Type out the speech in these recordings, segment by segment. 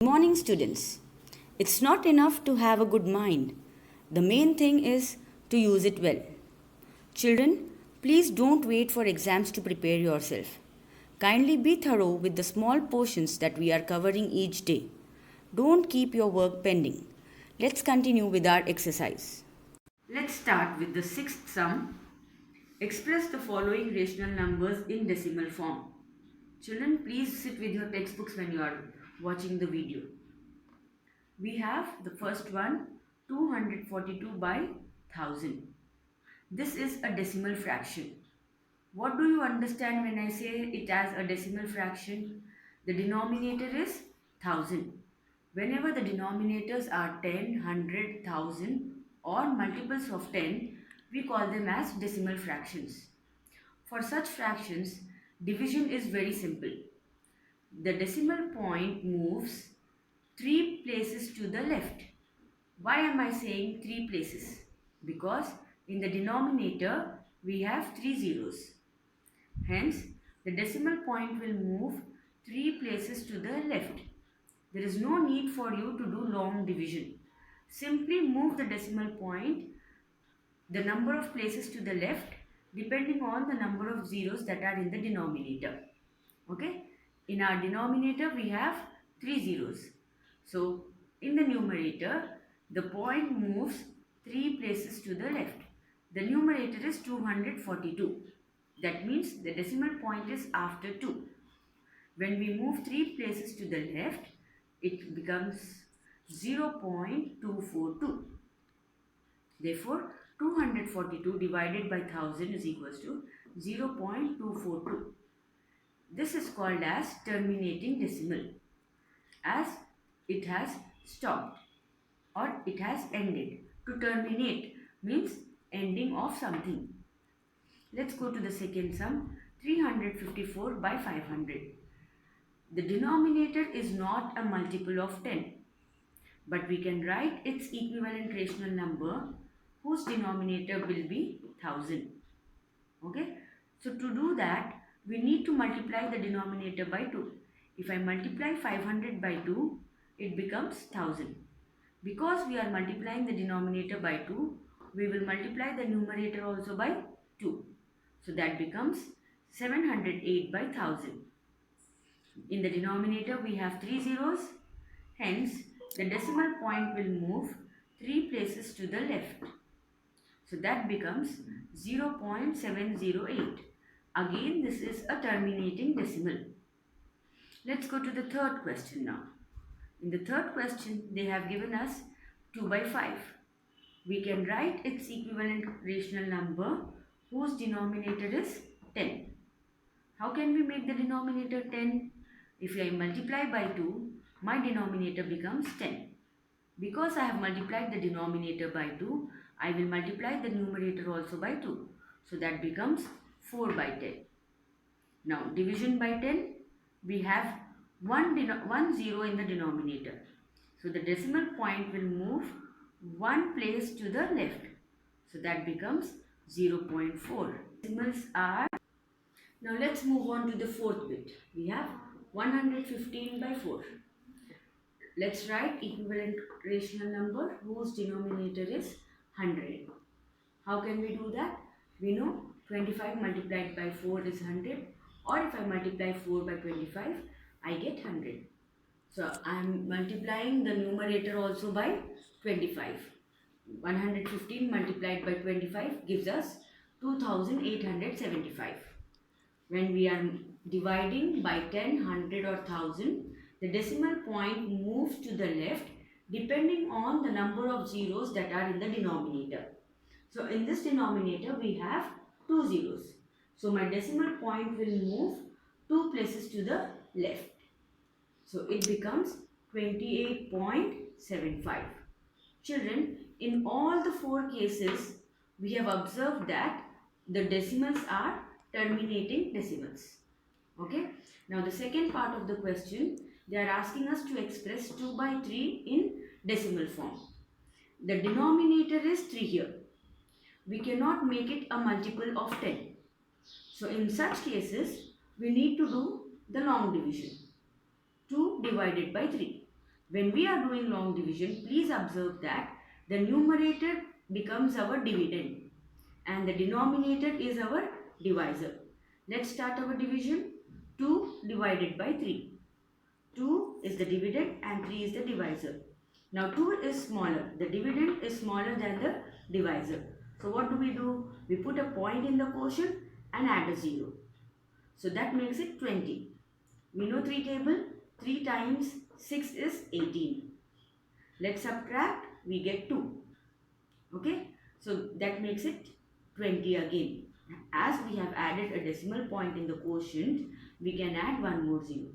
Good morning, students. It's not enough to have a good mind. The main thing is to use it well. Children, please don't wait for exams to prepare yourself. Kindly be thorough with the small portions that we are covering each day. Don't keep your work pending. Let's continue with our exercise. Let's start with the sixth sum. Express the following rational numbers in decimal form. Children, please sit with your textbooks when you are watching the video. We have the first one, 242 by 1000. This is a decimal fraction. What do you understand when I say it as a decimal fraction? The denominator is 1000. Whenever the denominators are 10, 100, 1000 or multiples of 10, we call them as decimal fractions. For such fractions, division is very simple. The decimal point moves 3 places to the left. Why am I saying 3 places? Because in the denominator we have 3 zeros. Hence, the decimal point will move 3 places to the left. There is no need for you to do long division. Simply move the decimal point the number of places to the left depending on the number of zeros that are in the denominator. Okay? In our denominator we have 3 zeros. So, in the numerator, the point moves 3 places to the left. The numerator is 242. That means the decimal point is after 2. When we move 3 places to the left, it becomes 0.242. Therefore, 242 divided by 1000 is equals to 0.242. This is called as terminating decimal, as it has stopped or it has ended. To terminate means ending of something. Let's go to the second sum, 354 by 500. The denominator is not a multiple of 10, but we can write its equivalent rational number whose denominator will be 1000. Okay, so to do that, we need to multiply the denominator by 2. If I multiply 500 by 2, it becomes 1000. Because we are multiplying the denominator by 2, we will multiply the numerator also by 2. So that becomes 708 by 1000. In the denominator we have 3 zeros. Hence, the decimal point will move 3 places to the left. So that becomes 0.708. Again, this is a terminating decimal. Let's go to the third question now. In the third question, they have given us 2 by 5. We can write its equivalent rational number whose denominator is 10. How can we make the denominator 10? If I multiply by 2, my denominator becomes 10. Because I have multiplied the denominator by 2, I will multiply the numerator also by 2. So that becomes 4 by 10. Now division by 10, we have one zero in the denominator. So the decimal point will move 1 place to the left. So that becomes 0.4. Decimals are... Now let's move on to the fourth bit. We have 115 by 4. Let's write equivalent rational number whose denominator is 100. How can we do that? We know 25 multiplied by 4 is 100, or if I multiply 4 by 25, I get 100. So I am multiplying the numerator also by 25. 115 multiplied by 25 gives us 2875. When we are dividing by 10, 100 or 1000, the decimal point moves to the left depending on the number of zeros that are in the denominator. So in this denominator we have 2 zeros. So my decimal point will move 2 places to the left. So it becomes 28.75. Children, in all the 4 cases, we have observed that the decimals are terminating decimals. Okay. Now the second part of the question, they are asking us to express 2 by 3 in decimal form. The denominator is 3 here. We cannot make it a multiple of 10. So in such cases, we need to do the long division. 2 divided by 3. When we are doing long division, please observe that the numerator becomes our dividend and the denominator is our divisor. Let's start our division. 2 divided by 3. 2 is the dividend and 3 is the divisor. Now 2 is smaller. The dividend is smaller than the divisor. So what do? We put a point in the quotient and add a 0. So that makes it 20. We know 3 table. 3 times 6 is 18. Let's subtract. We get 2. Okay. So that makes it 20 again. As we have added a decimal point in the quotient, we can add one more 0.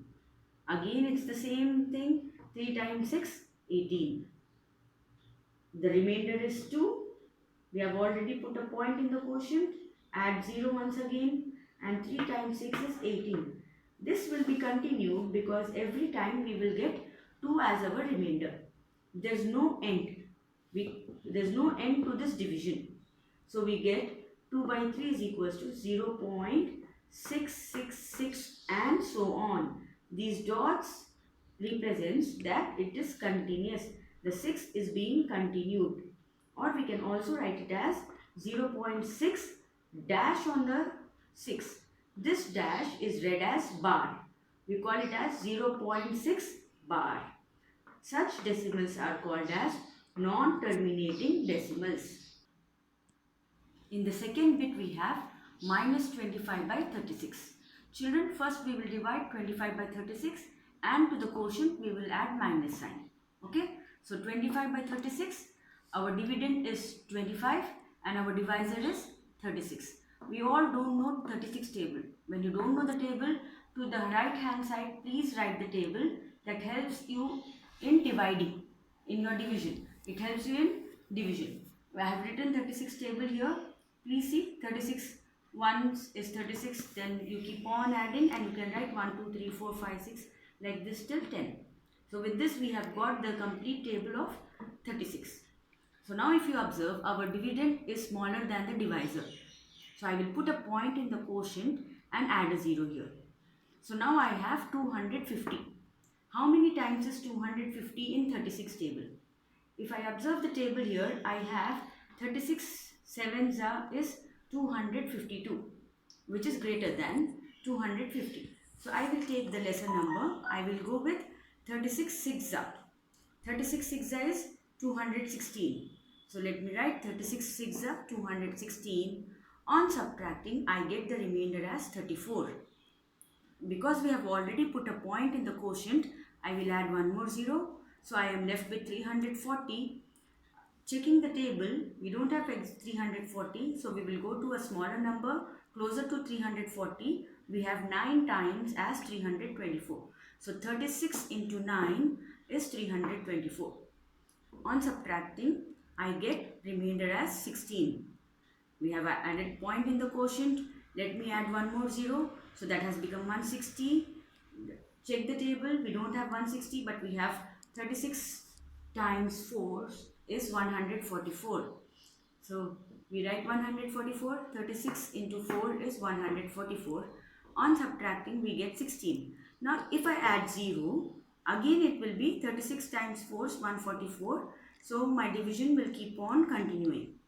Again it's the same thing. 3 times 6, 18. The remainder is 2. We have already put a point in the quotient. Add 0 once again. And 3 times 6 is 18. This will be continued because every time we will get 2 as our remainder. There's no end. There's no end to this division. So we get 2 by 3 is equals to 0.666 and so on. These dots represents that it is continuous. The 6 is being continued. Or we can also write it as 0.6 dash on the 6. This dash is read as bar. We call it as 0.6 bar. Such decimals are called as non-terminating decimals. In the second bit we have minus 25 by 36. Children, first we will divide 25 by 36 and to the quotient we will add minus sign. Okay. So 25 by 36, our dividend is 25 and our divisor is 36. We all don't know 36 table. When you don't know the table, to the right hand side, please write the table that helps you in dividing, in your division. It helps you in division. I have written 36 table here. Please see 36 once is 36, then you keep on adding and you can write 1, 2, 3, 4, 5, 6 like this till 10. So with this we have got the complete table of 36. So now if you observe, our dividend is smaller than the divisor. So I will put a point in the quotient and add a 0 here. So now I have 250. How many times is 250 in 36 table? If I observe the table here, I have 36 sevens is 252, which is greater than 250. So I will take the lesser number. I will go with 36 6 36 6 is 216. So let me write 36 6 216. On subtracting, I get the remainder as 34. Because we have already put a point in the quotient, I will add one more 0. So I am left with 340. Checking the table, we don't have 340. So we will go to a smaller number closer to 340. We have 9 times as 324. So 36 into 9 is 324. On subtracting, I get remainder as 16. We have added point in the quotient. Let me add one more 0. So that has become 160. Check the table. We don't have 160 but we have 36 times 4 is 144. So we write 144. 36 into 4 is 144. On subtracting we get 16. Now if I add 0, again it will be 36 times 4 is 144. So my division will keep on continuing.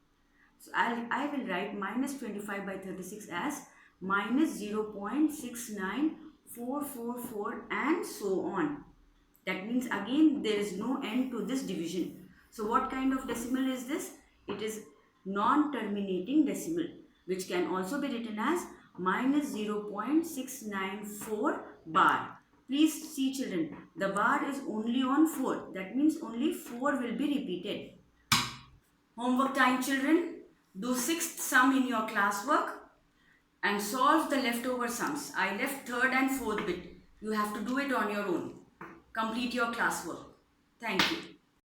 So I will write minus 25 by 36 as minus 0.69444 and so on. That means again there is no end to this division. So what kind of decimal is this? It is non-terminating decimal, which can also be written as minus 0.694 bar. Please see children, the bar is only on 4. That means only 4 will be repeated. Homework time children. Do 6th sum in your classwork and solve the leftover sums. I left 3rd and 4th bit. You have to do it on your own. Complete your classwork. Thank you.